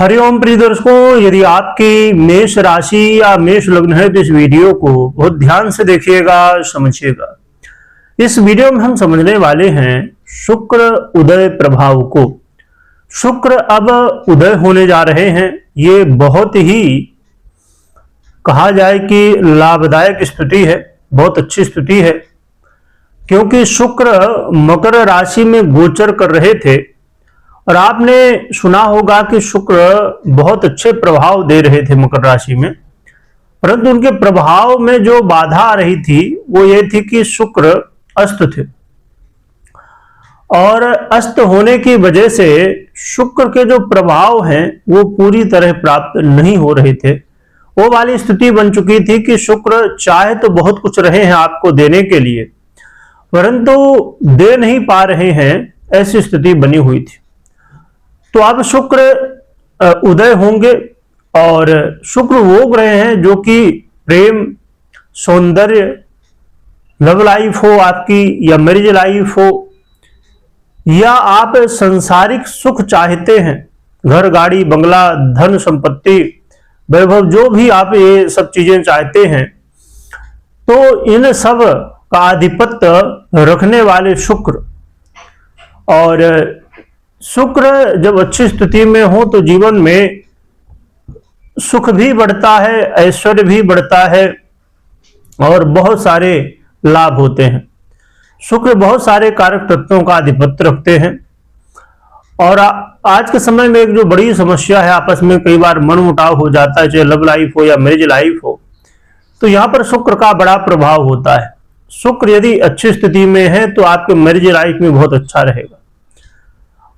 हरिओम प्रिय दर्शकों, यदि आपकी मेष राशि या मेष लग्न है तो इस वीडियो को बहुत ध्यान से देखिएगा, समझिएगा। इस वीडियो में हम समझने वाले हैं शुक्र उदय प्रभाव को। शुक्र अब उदय होने जा रहे हैं। ये बहुत ही कहा जाए कि लाभदायक स्थिति है, बहुत अच्छी स्थिति है, क्योंकि शुक्र मकर राशि में गोचर कर रहे थे और आपने सुना होगा कि शुक्र बहुत अच्छे प्रभाव दे रहे थे मकर राशि में, परंतु उनके प्रभाव में जो बाधा आ रही थी वो ये थी कि शुक्र अस्त थे और अस्त होने की वजह से शुक्र के जो प्रभाव हैं वो पूरी तरह प्राप्त नहीं हो रहे थे। वो वाली स्थिति बन चुकी थी कि शुक्र चाहे तो बहुत कुछ रहे हैं आपको देने के लिए, परंतु दे नहीं पा रहे हैं, ऐसी स्थिति बनी हुई थी। तो अब शुक्र उदय होंगे और शुक्र वो ग्रह हैं जो कि प्रेम, सौंदर्य, लव लाइफ हो आपकी या मैरिज लाइफ हो, या आप संसारिक सुख चाहते हैं, घर गाड़ी बंगला धन संपत्ति वैभव, जो भी आप ये सब चीजें चाहते हैं, तो इन सब का आधिपत्य रखने वाले शुक्र। और शुक्र जब अच्छी स्थिति में हो तो जीवन में सुख भी बढ़ता है, ऐश्वर्य भी बढ़ता है और बहुत सारे लाभ होते हैं। शुक्र बहुत सारे कारक तत्वों का आधिपत्य रखते हैं। और आज के समय में एक जो बड़ी समस्या है, आपस में कई बार मनमुटाव हो जाता है, चाहे लव लाइफ हो या मैरिज लाइफ हो, तो यहां पर शुक्र का बड़ा प्रभाव होता है। शुक्र यदि अच्छी स्थिति में है तो आपके मैरिज लाइफ में बहुत अच्छा रहेगा।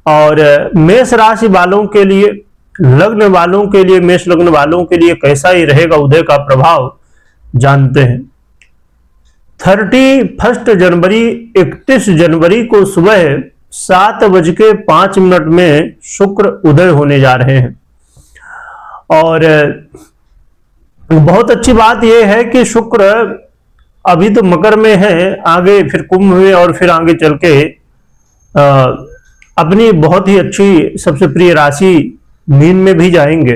और मेष राशि वालों के लिए, लग्न वालों के लिए, मेष लग्न वालों के लिए कैसा ही रहेगा उदय का प्रभाव जानते हैं। 31 जनवरी 31 जनवरी को सुबह 7:05 में शुक्र उदय होने जा रहे हैं। और बहुत अच्छी बात यह है कि शुक्र अभी तो मकर में है, आगे फिर कुंभ में और फिर आगे चल के अपनी बहुत ही अच्छी सबसे प्रिय राशि मीन में भी जाएंगे।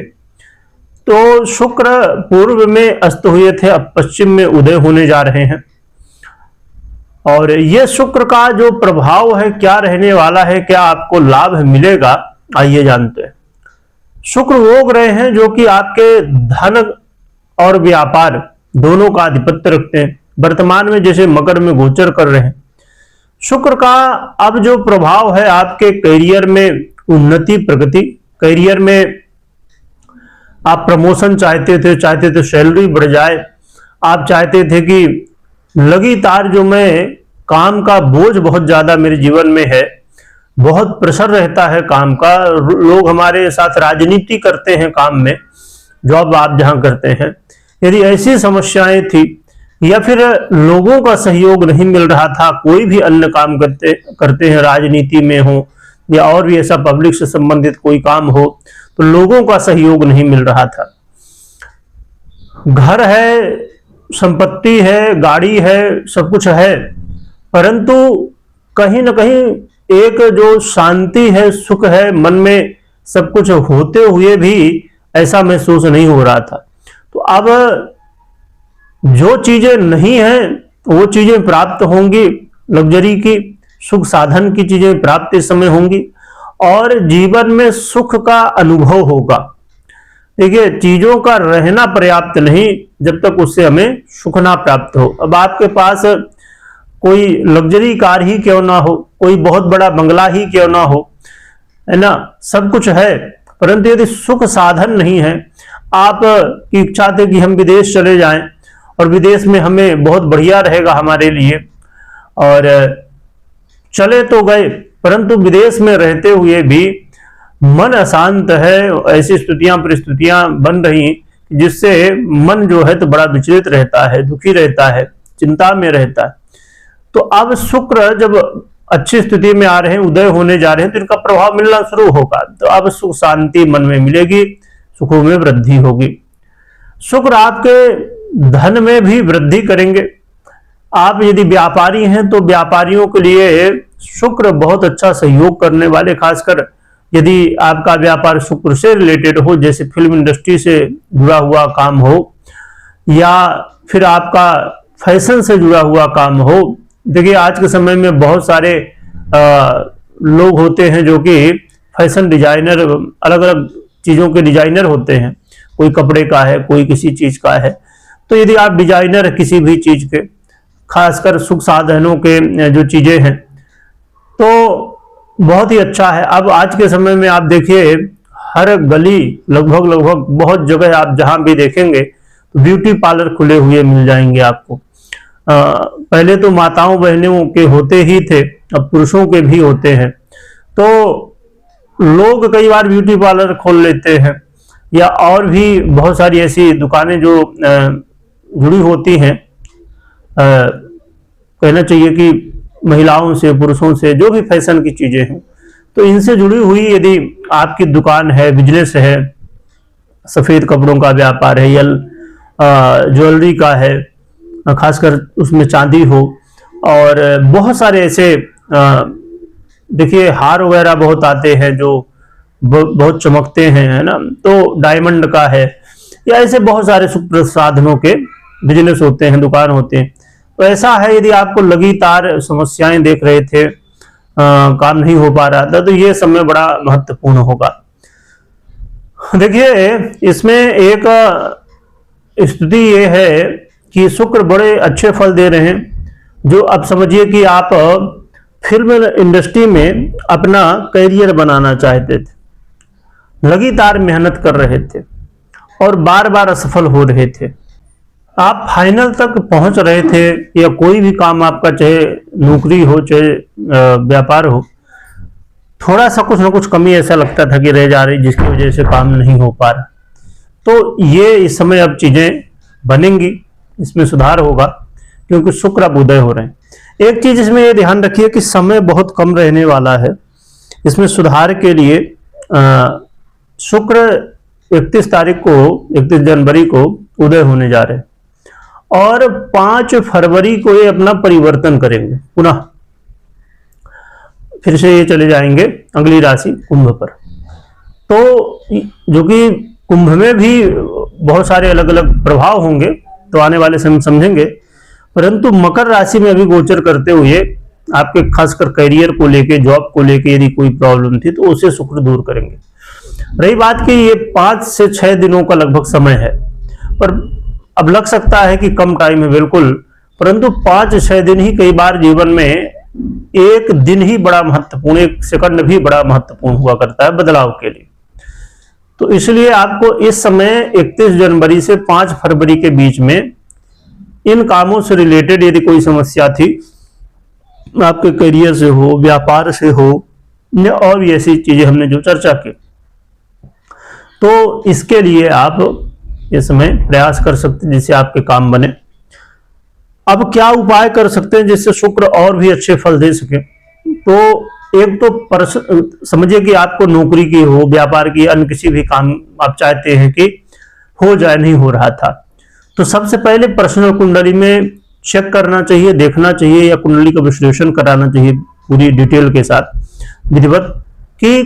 तो शुक्र पूर्व में अस्त हुए थे, अब पश्चिम में उदय होने जा रहे हैं। और ये शुक्र का जो प्रभाव है क्या रहने वाला है, क्या आपको लाभ मिलेगा, आइए जानते हैं। शुक्र वो ग्रह हैं जो कि आपके धन और व्यापार दोनों का आधिपत्य रखते हैं। वर्तमान में जैसे मकर में गोचर कर रहे हैं, शुक्र का अब जो प्रभाव है आपके करियर में उन्नति, प्रगति, करियर में आप प्रमोशन चाहते थे सैलरी बढ़ जाए, आप चाहते थे कि लगातार जो मैं काम का बोझ बहुत ज्यादा मेरे जीवन में है, बहुत प्रेशर रहता है काम का, लोग हमारे साथ राजनीति करते हैं काम में, जॉब आप जहां करते हैं, यदि ऐसी समस्याएं थी या फिर लोगों का सहयोग नहीं मिल रहा था, कोई भी अन्य काम करते हैं, राजनीति में हो या और भी ऐसा पब्लिक से संबंधित कोई काम हो, तो लोगों का सहयोग नहीं मिल रहा था। घर है, संपत्ति है, गाड़ी है, सब कुछ है, परंतु कहीं ना कहीं एक जो शांति है, सुख है, मन में सब कुछ होते हुए भी ऐसा महसूस नहीं हो रहा था। तो अब जो चीजें नहीं है वो चीजें प्राप्त होंगी, लग्जरी की, सुख साधन की चीजें प्राप्त इस समय होंगी और जीवन में सुख का अनुभव होगा। देखिए, चीजों का रहना पर्याप्त नहीं जब तक उससे हमें सुख ना प्राप्त हो। अब आपके पास कोई लग्जरी कार ही क्यों ना हो, कोई बहुत बड़ा बंगला ही क्यों ना हो, है ना, सब कुछ है, परंतु यदि सुख साधन नहीं है, आप की इच्छा थे कि हम विदेश चले जाएं और विदेश में हमें बहुत बढ़िया रहेगा हमारे लिए, और चले तो गए, परंतु विदेश में रहते हुए भी मन अशांत है, ऐसी स्थितियां परिस्थितियां बन रही जिससे मन जो है तो बड़ा विचलित रहता है, दुखी रहता है, चिंता में रहता है। तो अब शुक्र जब अच्छी स्थिति में आ रहे हैं, उदय होने जा रहे हैं, तो इनका प्रभाव मिलना शुरू होगा। तो अब सुख शांति मन में मिलेगी, सुखों में वृद्धि होगी। शुक्र आपके धन में भी वृद्धि करेंगे। आप यदि व्यापारी हैं तो व्यापारियों के लिए शुक्र बहुत अच्छा सहयोग करने वाले, खासकर यदि आपका व्यापार शुक्र से रिलेटेड हो, जैसे फिल्म इंडस्ट्री से जुड़ा हुआ काम हो या फिर आपका फैशन से जुड़ा हुआ काम हो। देखिए आज के समय में बहुत सारे लोग होते हैं जो कि फैशन डिजाइनर, अलग अलग चीजों के डिजाइनर होते हैं, कोई कपड़े का है, कोई किसी चीज का है। तो यदि आप डिजाइनर किसी भी चीज के, खासकर सुख साधनों के जो चीजें हैं, तो बहुत ही अच्छा है। अब आज के समय में आप देखिए हर गली लगभग बहुत जगह आप जहां भी देखेंगे तो ब्यूटी पार्लर खुले हुए मिल जाएंगे आपको। पहले तो माताओं बहनों के होते ही थे, अब पुरुषों के भी होते हैं। तो लोग कई बार ब्यूटी पार्लर खोल लेते हैं या और भी बहुत सारी ऐसी दुकानें जो जुड़ी होती हैं, कहना चाहिए कि महिलाओं से, पुरुषों से, जो भी फैशन की चीजें हैं, तो इनसे जुड़ी हुई यदि आपकी दुकान है, बिजनेस है, सफेद कपड़ों का व्यापार है या ज्वेलरी का है, खासकर उसमें चांदी हो, और बहुत सारे ऐसे देखिए हार वगैरह बहुत आते हैं जो बहुत चमकते हैं, है ना, तो डायमंड का है, या ऐसे बहुत सारे सुख प्रसाधनों के बिजनेस होते हैं, दुकान होते हैं। तो ऐसा है, यदि आपको लगातार समस्याएं देख रहे थे, काम नहीं हो पा रहा था, तो ये समय बड़ा महत्वपूर्ण होगा। देखिए इसमें एक स्थिति ये है कि शुक्र बड़े अच्छे फल दे रहे हैं। जो अब समझिए कि आप फिल्म इंडस्ट्री में अपना करियर बनाना चाहते थे, लगातार मेहनत कर रहे थे और बार बार असफल हो रहे थे, आप फाइनल तक पहुंच रहे थे, या कोई भी काम आपका, चाहे नौकरी हो चाहे व्यापार हो, थोड़ा सा कुछ ना कुछ कमी ऐसा लगता था कि रह जा रही, जिसकी वजह से काम नहीं हो पा रहा। तो ये इस समय अब चीजें बनेंगी, इसमें सुधार होगा क्योंकि शुक्र अब उदय हो रहे हैं। एक चीज इसमें ये ध्यान रखिए कि समय बहुत कम रहने वाला है। इसमें सुधार के लिए शुक्र 31 तारीख को, 31 जनवरी को उदय होने जा रहे हैं और 5 फरवरी को ये अपना परिवर्तन करेंगे, पुनः फिर से ये चले जाएंगे अगली राशि कुंभ पर। तो जो कि कुंभ में भी बहुत सारे अलग अलग प्रभाव होंगे, तो आने वाले समय समझेंगे, परंतु मकर राशि में अभी गोचर करते हुए आपके खासकर करियर को लेके, जॉब को लेके यदि कोई प्रॉब्लम थी तो उसे शुक्र दूर करेंगे। रही बात कि ये 5 से 6 दिनों का लगभग समय है, पर अब लग सकता है कि कम टाइम है, बिल्कुल, परंतु 5-6 दिन ही कई बार जीवन में, एक दिन ही बड़ा महत्वपूर्ण, एक सेकंड भी बड़ा महत्वपूर्ण हुआ करता है बदलाव के लिए। तो इसलिए आपको इस समय 31 जनवरी से 5 फरवरी के बीच में इन कामों से रिलेटेड यदि कोई समस्या थी, आपके करियर से हो, व्यापार से हो, या और भी ऐसी चीजें हमने जो चर्चा की, तो इसके लिए आप इस समय प्रयास कर सकते हैं जिससे आपके काम बने। अब क्या उपाय कर सकते हैं जिससे शुक्र और भी अच्छे फल दे सके? तो एक तो समझिए कि आपको नौकरी की हो, व्यापार की, अन्य किसी भी काम आप चाहते हैं कि हो जाए, नहीं हो रहा था, तो सबसे पहले पर्सनल कुंडली में चेक करना चाहिए, देखना चाहिए, या कुंडली का विश्लेषण कराना चाहिए पूरी डिटेल के साथ विधिवत कि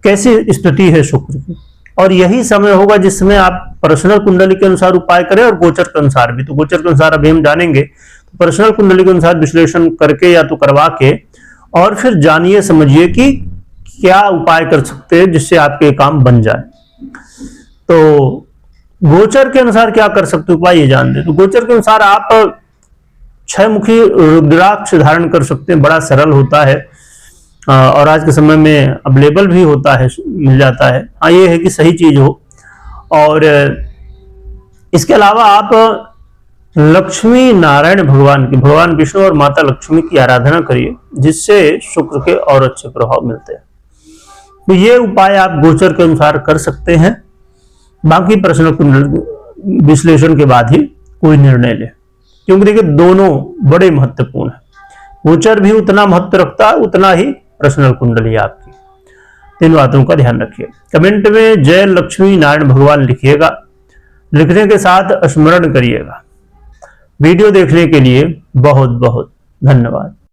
कैसी स्थिति है शुक्र की। और यही समय होगा जिसमें आप पर्सनल कुंडली के अनुसार उपाय करें और गोचर के अनुसार भी। तो गोचर के अनुसार अभी हम जानेंगे, तो पर्सनल कुंडली के अनुसार विश्लेषण करके या तो करवा के और फिर जानिए, समझिए कि क्या उपाय कर सकते हैं जिससे आपके काम बन जाए। तो गोचर के अनुसार क्या कर सकते उपाय ये जान दे। तो गोचर के अनुसार आप 6 मुखी रुद्राक्ष धारण कर सकते हैं, बड़ा सरल होता है और आज के समय में अवेलेबल भी होता है, मिल जाता है। हाँ, ये है कि सही चीज हो। और इसके अलावा आप लक्ष्मी नारायण भगवान की, भगवान विष्णु और माता लक्ष्मी की आराधना करिए, जिससे शुक्र के और अच्छे प्रभाव मिलते हैं। तो ये उपाय आप गोचर के अनुसार कर सकते हैं, बाकी पर्सनल कुंडली विश्लेषण के बाद ही कोई निर्णय ले, क्योंकि देखिए दोनों बड़े महत्वपूर्ण है। गोचर भी उतना महत्व रखता है उतना ही पर्सनल कुंडली आपकी। तीन बातों का ध्यान रखिए। कमेंट में जय लक्ष्मी नारायण भगवान लिखिएगा, लिखने के साथ स्मरण करिएगा। वीडियो देखने के लिए बहुत बहुत धन्यवाद।